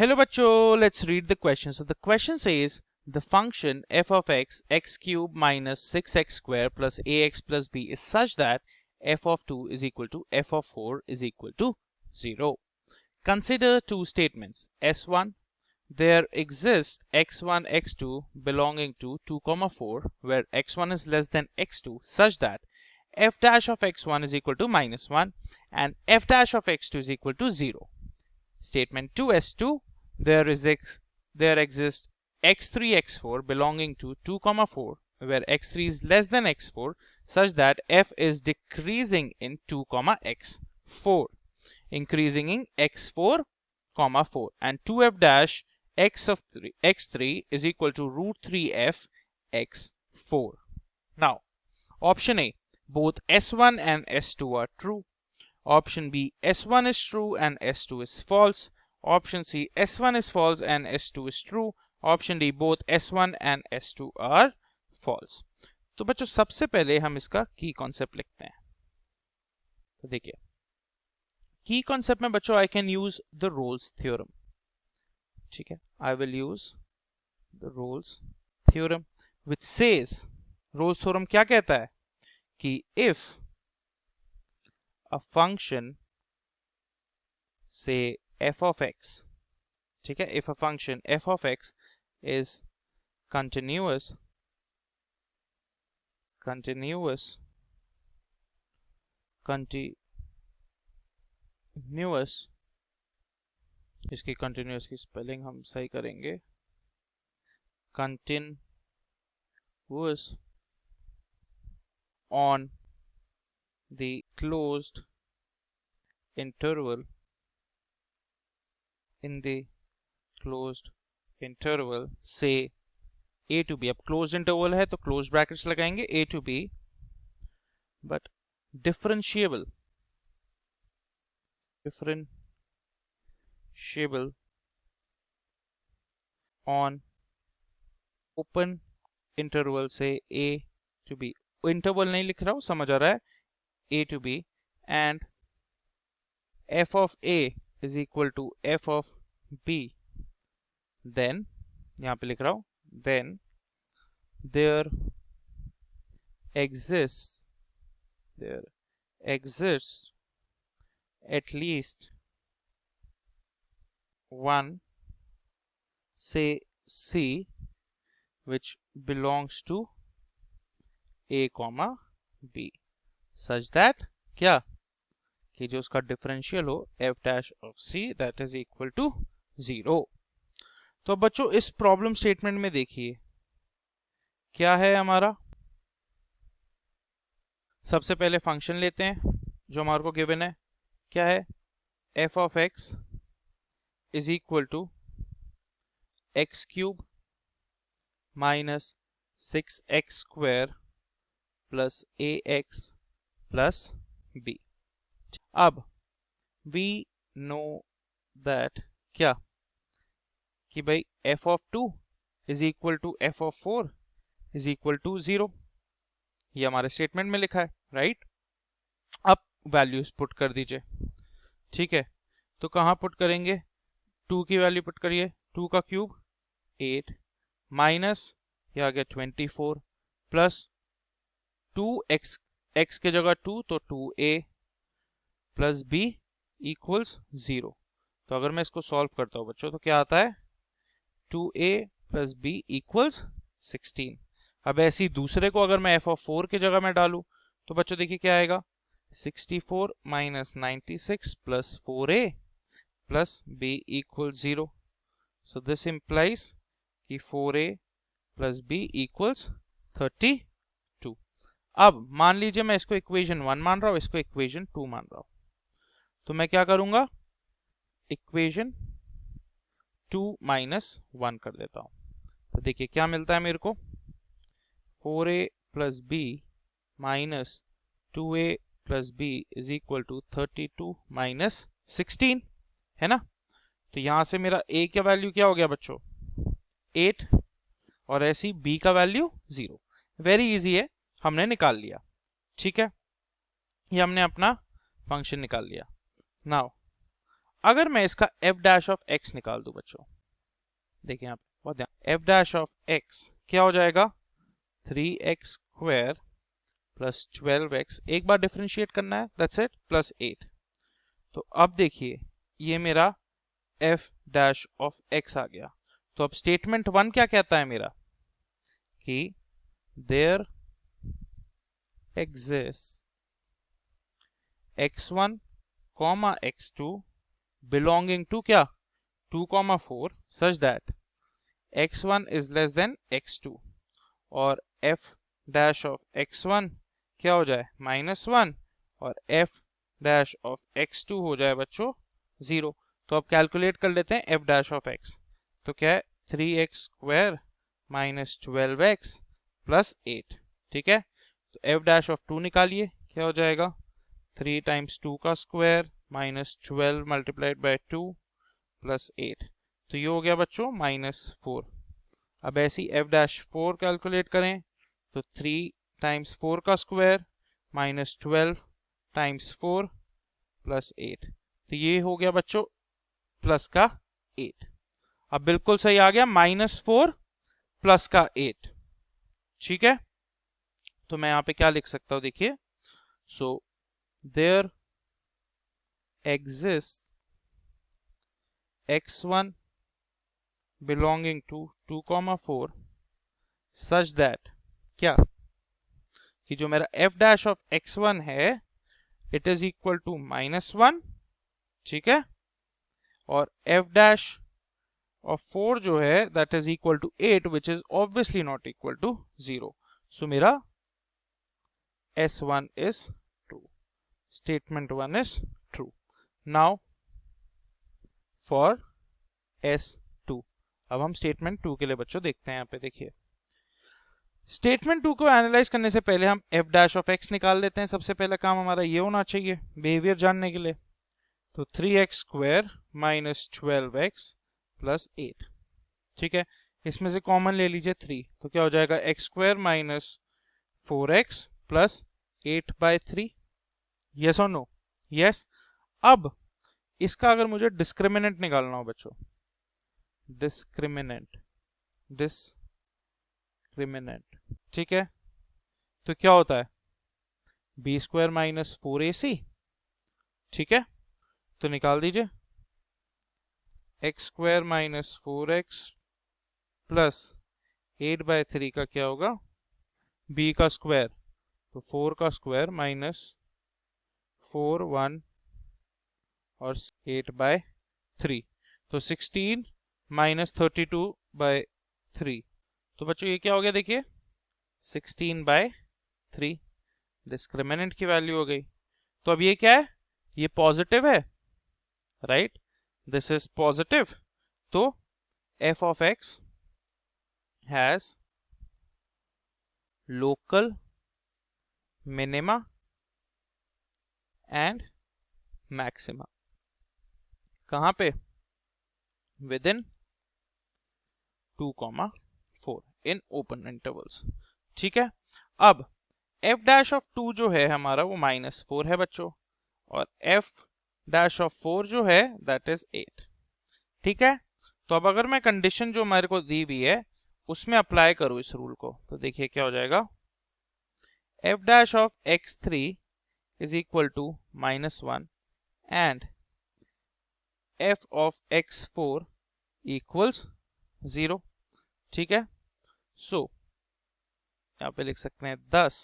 Hello bachcho, let's read the question. So the question says the function f of x, x cube minus 6x square plus ax plus b is such that f of 2 is equal to f of 4 is equal to 0. Consider two statements. S1, there exists x1, x2 belonging to 2, 4 where x1 is less than x2 such that f dash of x1 is equal to minus 1 and f dash of x2 is equal to 0. Statement 2, S2, there exists x3, x4 belonging to 2, 4 where x3 is less than x4 such that f is decreasing in 2, x4, increasing in x4, 4 and 2f dash x3 is equal to root 3f x4. Now, option A, both S1 and S2 are true. Option B, S1 is true and S2 is false. Option C, S1 is false and S2 is true. Option D, both S1 and S2 are false. तो बच्चों सबसे पहले हम इसका की concept लिखते हैं. तो देखिए की कॉन्सेप्ट में बच्चों I can use the Rolle's theorem. ठीक है, I will use the Rolle's theorem which says, Rolle's theorem क्या कहता है कि if a function say f of x, ठीक है, if a function f of x is continuous इसकी continuous की स्पेलिंग हम सही करेंगे, continuous on the closed interval say a to b. अब closed interval है तो closed brackets लगाएंगे a to b, but differentiable on open interval से a to b. इंटरवल नहीं लिख रहा हूं, समझ आ रहा है, a to b, and f of a is equal to f of b, then यहां पे लिख रहा हूं, then there exists at least one say c which belongs to a comma b such that क्या कि जो उसका डिफरेंशियल हो f dash of c that is equal to 0. तो बच्चों इस प्रॉब्लम स्टेटमेंट में देखिए क्या है हमारा. सबसे पहले फंक्शन लेते हैं जो हमारे को गिवन है, क्या है, f of x is equal to x cube minus 6x square plus ax plus b. अब we know that क्या कि भाई f of 2 is equal to f of 4 is equal to 0. ये हमारे स्टेटमेंट में लिखा है, राइट. अब वैल्यूज पुट कर दीजिए. ठीक है, तो कहाँ पुट करेंगे, 2 की वैल्यू पुट करिए, 2 का क्यूब 8 माइनस ये आ गया 24 प्लस 2x, x के जगह 2 तो 2a प्लस b इक्वल्स 0. तो अगर मैं इसको सॉल्व करता हूं बच्चों तो क्या आता है, 2a प्लस b इक्वल्स 16. अब ऐसी दूसरे को अगर मैं f of 4 की जगह में डालूं तो बच्चों देखिए क्या आएगा, 64 minus 96 plus 4a plus b equals 0. So this implies कि 4a प्लस b इक्वल्स 32. अब मान लीजिए मैं इसको इक्वेशन 1 मान रहा हूं, इसको इक्वेशन 2 मान रहा हूं, तो मैं क्या करूंगा, इक्वेशन 2 माइनस 1 कर देता हूं. तो देखिए क्या मिलता है मेरे को, 4a plus b minus 2a plus b is equal to 32 minus 16, है ना. तो यहां से मेरा a का वैल्यू क्या हो गया बच्चों, 8 और ऐसी b का वैल्यू 0. वेरी इजी है, हमने निकाल लिया. ठीक है, ये हमने अपना फंक्शन निकाल लिया. नाउ अगर मैं इसका एफ डैश ऑफ एक्स निकाल दूं बच्चों, देखिए यहाँ पे बहुत ध्यान, एफ डैश ऑफ एक्स क्या हो जाएगा, 3x स्क्वायर प्लस 12x, एक बार डिफरेंशिएट करना है, दैट्स इट, प्लस 8। तो अब देखिए ये मेरा एफ डैश ऑफ एक्स आ गया। तो अब स्टेटमेंट 1 क्या कहता है मेरा, कि there exists x1 comma x2 belonging to क्या 2 comma 4 such that x1 is less than x2 और f dash of x1 क्या हो जाए -1 और f dash of x2 हो जाए बच्चों 0। तो अब कैलकुलेट कर लेते हैं f dash of x। तो क्या है 3x square minus 12x plus 8, ठीक है। तो f डैश ऑफ 2 निकालिए, क्या हो जाएगा 3 टाइम्स 2 का square minus 12 multiplied by 2 plus 8। तो ये हो गया बच्चों -4। अब ऐसी f डैश 4 कैलकुलेट करें तो 3 टाइम्स 4 का स्क्वायर माइनस 12 टाइम्स 4 प्लस 8। तो ये हो गया बच्चों प्लस का 8। अब बिल्कुल सही आ गया -4 प्लस का 8, ठीक है। तो मैं यहां पे क्या लिख सकता हूं, देखिए, so there exists x1 belonging to 2 4 such that क्या, कि जो मेरा f डैश ऑफ x1 है इट इज इक्वल टू -1, ठीक है, और f डैश ऑफ 4 जो है that is equal to 8 which is obviously not equal to 0। So मेरा S1 is true. Statement 1 is true. Now for S2, अब हम statement 2 के लिए बच्चों देखते हैं। यहाँ पे देखिए स्टेटमेंट 2 को एनालाइज करने से पहले हम f डैश ऑफ x निकाल लेते हैं। सबसे पहला काम हमारा ये होना चाहिए बिहेवियर जानने के लिए। तो 3x square minus 12x plus 8, ठीक है। इसमें से कॉमन ले लीजिए 3, तो क्या हो जाएगा x square minus 4x plus 8/3, yes और नो, यस। अब इसका अगर मुझे डिस्क्रिमिनेंट निकालना हो बच्चों, डिस्क्रिमिनेंट, ठीक है, तो क्या होता है बी स्क्वायर माइनस 4ac, ठीक है। तो निकाल दीजिए x square minus 4x plus 8/3 का क्या होगा b का स्क्वायर, तो 4 का स्क्वायर माइनस 4 1 और 8/3, तो 16 माइनस 32/3। तो बच्चों ये क्या हो गया, देखिए 16/3 डिस्क्रिमिनेंट की वैल्यू हो गई। तो अब ये क्या है, ये पॉजिटिव है, राइट, दिस इज पॉजिटिव। तो f of x has local minima and maxima, कहां पे, with in 2 4 in open intervals, ठीक है। अब f डैश ऑफ 2 जो है हमारा वो -4 है बच्चों, और f डैश ऑफ 4 जो है दैट इज 8, ठीक है। तो अब अगर मैं कंडीशन जो हमारे को दी हुई है उसमें अप्लाई करूं इस रूल को, तो देखिए क्या हो जाएगा, f dash of x3 is equal to -1 and f of x4 equals 0, ठीक है। सो यहाँ पे लिख सकते हैं 10,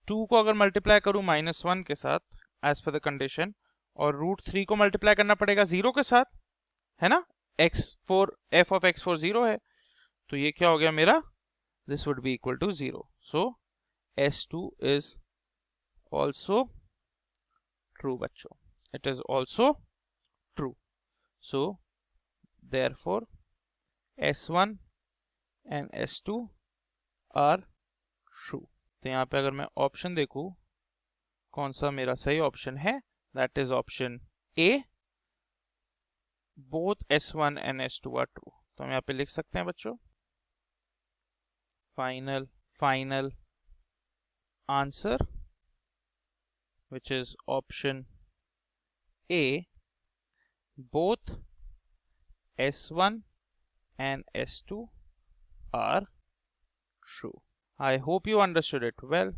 2 को अगर मल्टीप्लाई करूं -1 के साथ एज पर द कंडीशन, और √3 को मल्टीप्लाई करना पड़ेगा 0 के साथ, है ना, x4 f of x4 0 है, तो ये क्या हो गया मेरा, this would be equal to 0। So S2 is also true बच्चों, it is also true। so therefore S1 and S2 are true। तो यहाँ पे अगर मैं ऑप्शन देखूं कौन सा मेरा सही ऑप्शन है, that is option A, both S1 and S2 are true। तो हम यहाँ पे लिख सकते हैं बच्चों final answer which is option A, both S1 and S2 are true. I hope you understood it well.